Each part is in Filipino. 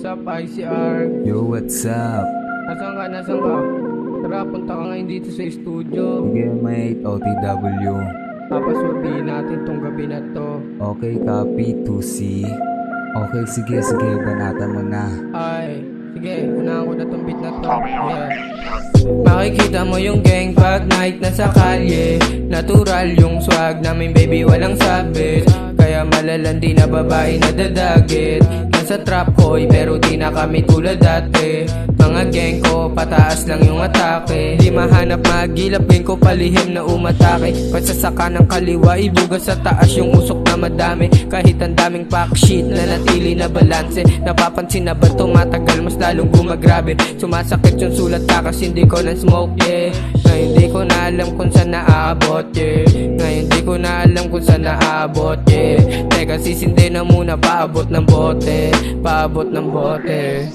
What's up, ICR? Yo, what's up? Nasaan ka? Nasaan ka? Tara, punta ka ngayon dito sa studio. Sige, mate, OTW. Papaswabihin natin tong gabi na to. Okay, copy, 2C. Okay, sige, banatan mo na. Ay, sige, unahan ko na tong beat na to. Yeah. Makikita mo yung gang pag night na sa kalye. Natural yung swag namin, baby, walang sabit. Kaya malalandi na babae na dadagit. Nasa trap hoy, pero di na kami tulad dati. Mga gang ko, pataas lang yung atake. Di mahanap magilap, gang ko palihim na umatake. Pagsasaka ng kaliwa, ibugas sa taas yung usok na madami. Kahit ang daming pack shit na natili na balanse. Napapansin na ba tumatagal, mas lalong gumagrabe. Sumasakit yung sulat ka kasi hindi ko na smoke, yeah. Ngayon di ko na alam kung saan naabot, yeah. Ngayon di ko na alam kung saan naabot, yeah. Teka, sisindi na muna, paabot ng bote. Paabot ng bote.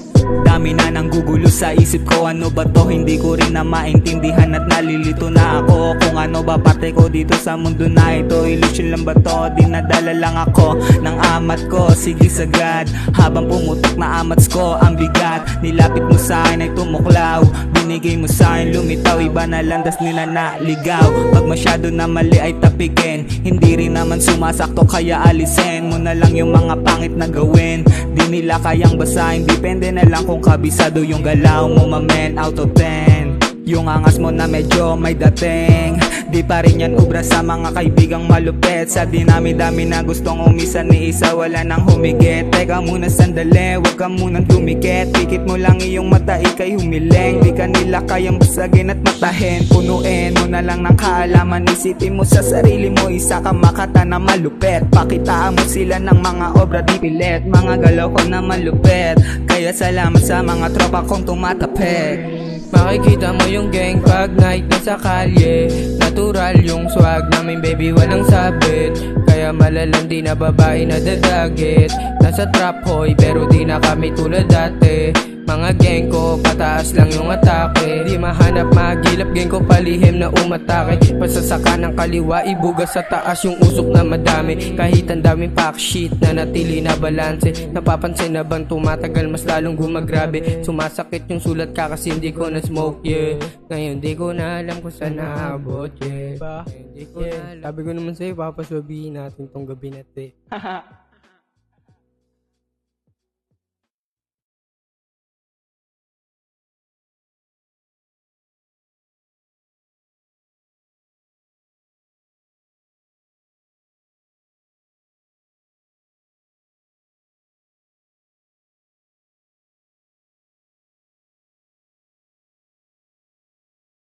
Dami na nang gugulo sa isip ko, ano ba to? Hindi ko rin na maintindihan at nalilito na ako. Kung ano ba parte ko dito sa mundo na ito, illusion lang ba to? Dinadala lang ako ng amat ko, sige sagad. Habang pumutok na amats ko, ang bigat. Nilapit mo sa akin ay tumuklaw, binigay mo sa akin lumitaw. Iba na landas nila naligaw. Pag masyado na mali ay tapikin, hindi rin naman sumasakto kaya alisin mo na lang yung mga pangit na gawin. Di nila kayang basahin, depende na lang kung kabisado yung galaw mo, mamen. Out of 10 yung angas mo na medyo may dating. Di pa rin yan ubra sa mga kaibigang malupet. Sa dinami-dami na gustong umisan ni isa, wala nang humigit. Teka muna sandali, wag ka munang dumikit. Pikit mo lang iyong mata, ikay humiling. Di ka nila kayang basagin at matahin. Punuin mo na lang ng kaalaman, isipin mo sa sarili mo, isa ka makata na malupet. Pakitaan mo sila ng mga obra di pilit, mga galaw ko na malupet. Kaya salamat sa mga tropa kong tumatapik. Makikita mo yung gang pag night na sa kalye. Natural yung swag namin, baby, walang sabit. Kaya malalandi na babae na dadagit. Nasa trap hoy, pero di na kami tulad dati. Mga gang ko, pataas lang yung atake. Di mahanap magilap, gang ko palihim na umatake. Pasasaka ng kaliwa, ibugas sa taas yung usok na madami. Kahit ang daming pack shit na natili na balanse. Napapansin na bang tumatagal, mas lalong gumagrabe. Sumasakit yung sulat ka kasi hindi ko na smoke, yeah. Ngayon di ko na alam kung saan naabot, yeah. Sabi ko naman sa'yo, papaswabihin natin tong gabi na to, eh.